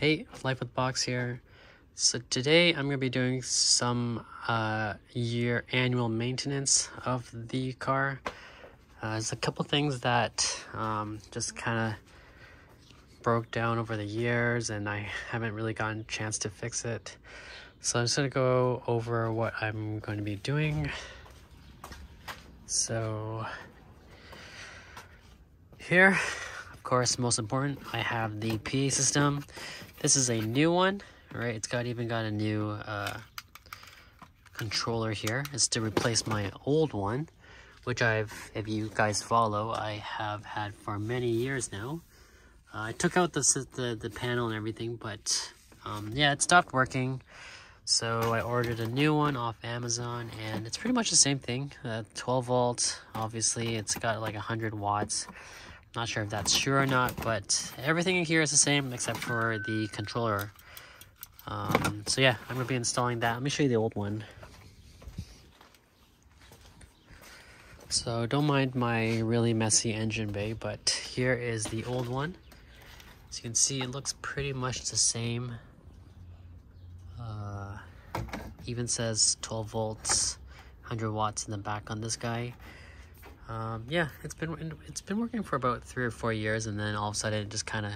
Hey, Life with Box here. So today I'm going to be doing some annual maintenance of the car. There's a couple things that just kind of broke down over the years and I haven't really gotten a chance to fix it. So I'm just going to go over what I'm going to be doing. So here, of course, most important, I have the PA system. This is a new one, right? It's even got a new controller here. It's to replace my old one, which if you guys follow, I have had for many years now. I took out the panel and everything, but yeah, it stopped working. So I ordered a new one off Amazon, and it's pretty much the same thing. 12 volts, obviously. It's got like 100 watts. Not sure if that's true or not, but everything in here is the same except for the controller. So yeah, I'm going to be installing that. Let me show you the old one. So don't mind my really messy engine bay, but here is the old one. As you can see, it looks pretty much the same. Even says 12 volts, 100 watts in the back on this guy. Yeah, it's been working for about 3 or 4 years, and then all of a sudden it just kind of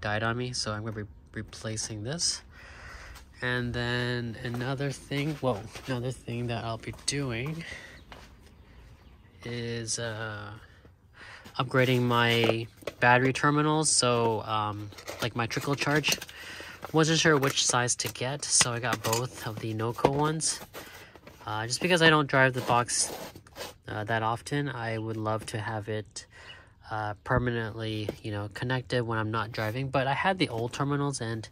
died on me. So I'm going to be replacing this. And then another thing that I'll be doing is upgrading my battery terminals. So like my trickle charge, wasn't sure which size to get, so I got both of the NOCO ones. Just because I don't drive the box that often, I would love to have it permanently, connected when I'm not driving. But I had the old terminals, and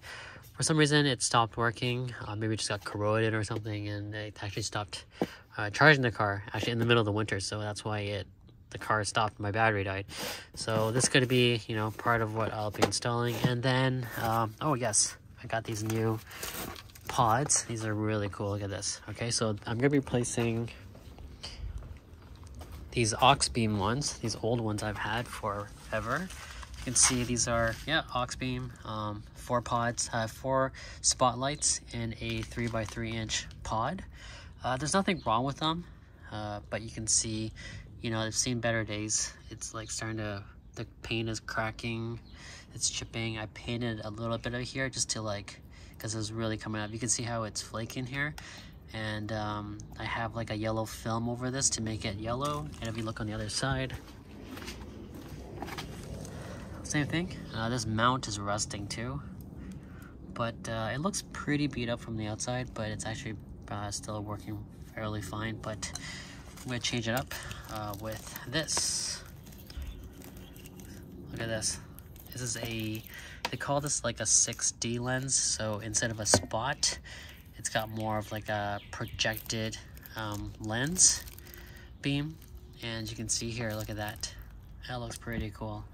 for some reason it stopped working. Maybe it just got corroded or something, and it actually stopped charging the car, actually in the middle of the winter. So that's why the car stopped, my battery died. So this could be, part of what I'll be installing. And then, oh yes, I got these new pods. These are really cool. Look at this. Okay, so I'm going to be replacing these Auxbeam ones, these old ones I've had forever. You can see these are, Auxbeam, 4 pods, 4 spotlights in a 3x3 inch pod. There's nothing wrong with them, but you can see, they've seen better days. It's like the paint is cracking, it's chipping. I painted a little bit of here just to because it was really coming up. You can see how it's flaking here. And I have like a yellow film over this to make it yellow. And if you look on the other side, same thing. This mount is rusting too, but it looks pretty beat up from the outside, but it's actually still working fairly fine. But I'm gonna change it up with this. Look at this. This is they call this like a 6D lens. So instead of a spot, it's got more of like a projected lens beam. And you can see here, look at that. That looks pretty cool,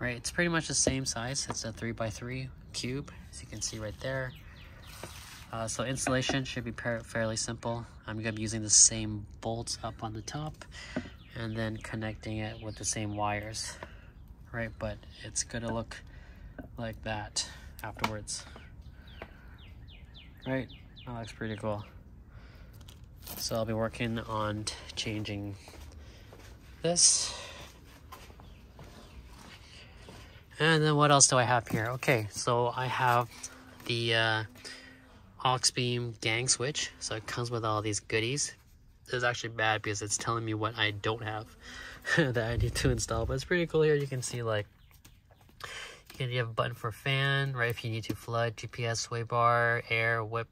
right? It's pretty much the same size. It's a 3x3 cube, as you can see right there. So installation should be fairly simple. I'm gonna be using the same bolts up on the top and then connecting it with the same wires, right? But it's gonna look like that afterwards, right? That looks pretty cool. So I'll be working on changing this. And then what else do I have here? Okay, so I have the Auxbeam gang switch. So it comes with all these goodies. This is actually bad because it's telling me what I don't have that I need to install. But it's pretty cool here. You can see you have a button for fan, right? If you need to flood, GPS, sway bar, air, whip.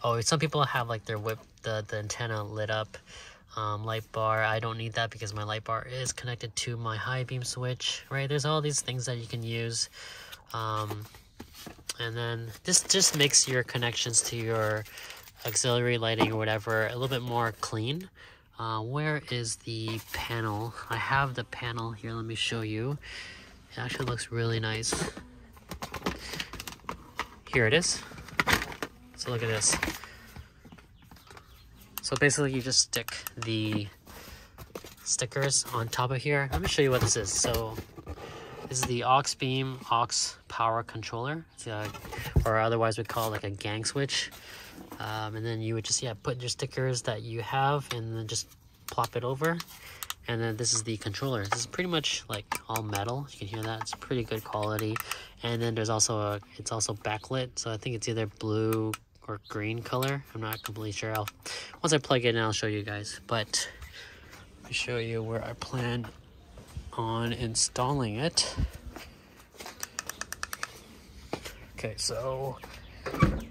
Oh, some people have their whip, the antenna lit up, light bar. I don't need that because my light bar is connected to my high beam switch, right? There's all these things that you can use. And then this just makes your connections to your auxiliary lighting or whatever a little bit more clean. Where is the panel? I have the panel here. Let me show you. It actually looks really nice. Here it is. So look at this. So basically you just stick the stickers on top of here. Let me show you what this is. So This is the Auxbeam aux power controller. It's or otherwise we call it like a gang switch. And then you would just put your stickers that you have and then just plop it over. And then this is the controller. This is pretty much like all metal. You can hear that. It's pretty good quality. And then there's also it's also backlit. So I think it's either blue or green color. I'm not completely sure. Once I plug it in, I'll show you guys. But let me show you where I plan on installing it. Okay, so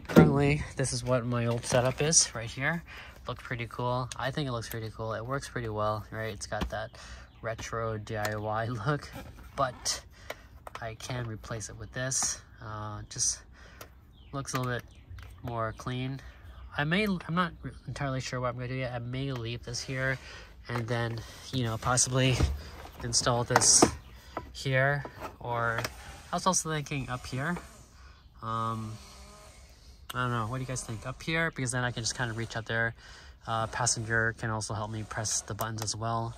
currently this is what my old setup is right here. Look pretty cool. I think it looks pretty cool. It works pretty well, right? It's got that retro DIY look, but I can replace it with this. Just looks a little bit more clean. I'm not entirely sure what I'm gonna do yet. I may leave this here and then, you know, possibly install this here, or I was also thinking up here. I don't know, what do you guys think? Up here, because then I can just kind of reach up there. Passenger can also help me press the buttons as well.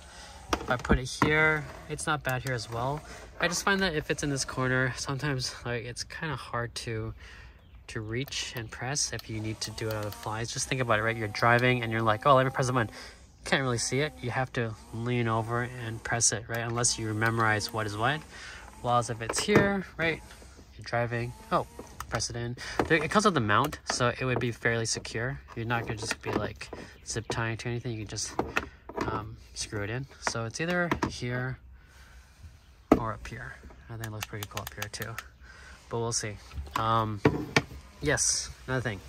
If I put it here, it's not bad here as well. I just find that if it's in this corner, sometimes like it's kind of hard to reach and press if you need to do it on the fly. Just think about it, right? You're driving and you're like, oh, let me press the button. You can't really see it. You have to lean over and press it, right? Unless you memorize what is what. Whilst if it's here, right? You're driving, oh, press it in. It comes with the mount, so it would be fairly secure. You're not gonna just be like zip tying to anything. You can just screw it in. So it's either here or up here. I think it looks pretty cool up here too, but we'll see. Yes, another thing.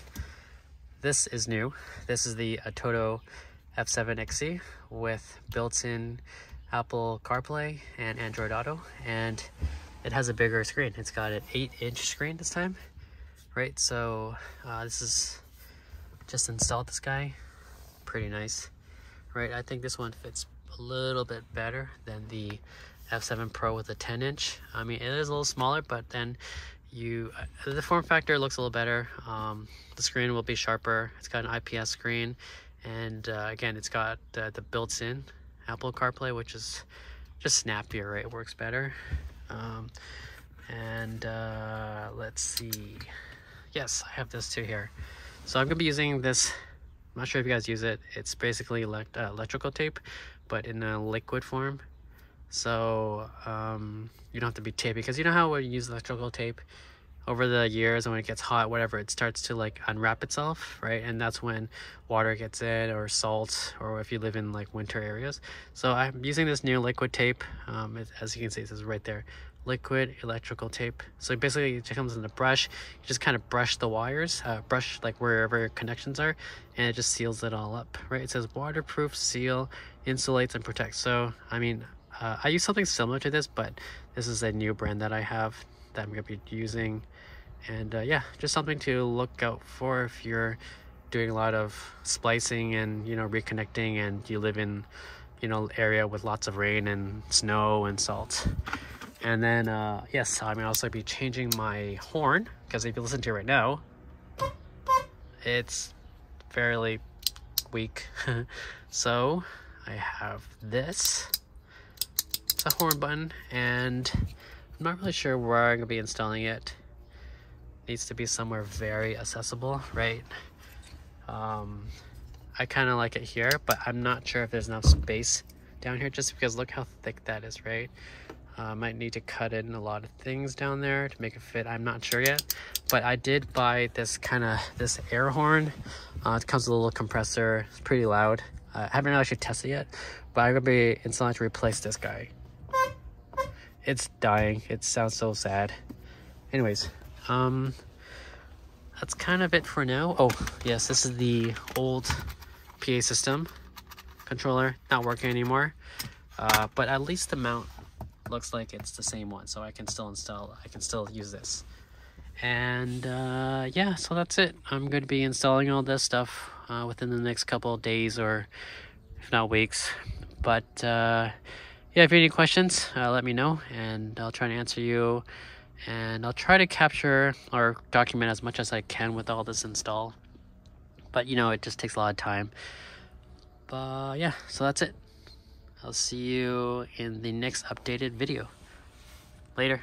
This is new. This is the ATOTO F7 XC with built-in Apple CarPlay and Android Auto, and it has a bigger screen. It's got an 8-inch screen this time, right? So this is just installed this guy. Pretty nice, right? I think this one fits a little bit better than the F7 Pro with a 10-inch. I mean, it is a little smaller, but then the form factor looks a little better. The screen will be sharper. It's got an IPS screen, and again, it's got the built-in Apple CarPlay, which is just snappier, right? It works better. Let's see. Yes, I have this too here. So I'm gonna be using this. I'm not sure if you guys use it. It's basically electrical tape, but in a liquid form. So you don't have to be taped, because you know how when you use electrical tape over the years, and when it gets hot, whatever, it starts to like unwrap itself, right? And that's when water gets in, or salt, or if you live in like winter areas. So I'm using this new liquid tape. As you can see, it says right there, liquid electrical tape. So basically it comes in a brush. You just kind of brush the wires, brush like wherever your connections are, and it just seals it all up, right? It says waterproof, seal, insulates, and protects. So I mean, I use something similar to this, but this is a new brand that I have that I'm gonna be using. And yeah, just something to look out for if you're doing a lot of splicing and, you know, reconnecting, and you live in, you know, area with lots of rain and snow and salt. And then yes, I'm gonna also be changing my horn, because if you listen to it right now, it's fairly weak. So I have this. It's a horn button, and I'm not really sure where I'm gonna be installing it. Needs to be somewhere very accessible, right? I kind of like it here, but I'm not sure if there's enough space down here, just because look how thick that is, right? Might need to cut in a lot of things down there to make it fit. I'm not sure yet, but I did buy this this air horn. It comes with a little compressor. It's pretty loud. I haven't actually tested it yet, but I'm gonna be installing to replace this guy. It's dying. It sounds so sad. Anyways, that's kind of it for now. Oh yes, this is the old PA system controller, not working anymore, but at least the mount looks like it's the same one, so I can still use this. And yeah, so that's it. I'm going to be installing all this stuff within the next couple of days, or if not weeks. But yeah, if you have any questions, let me know, and I'll try to answer you. And I'll try to capture or document as much as I can with all this install. But you know, it just takes a lot of time. But yeah, so that's it. I'll see you in the next updated video. Later.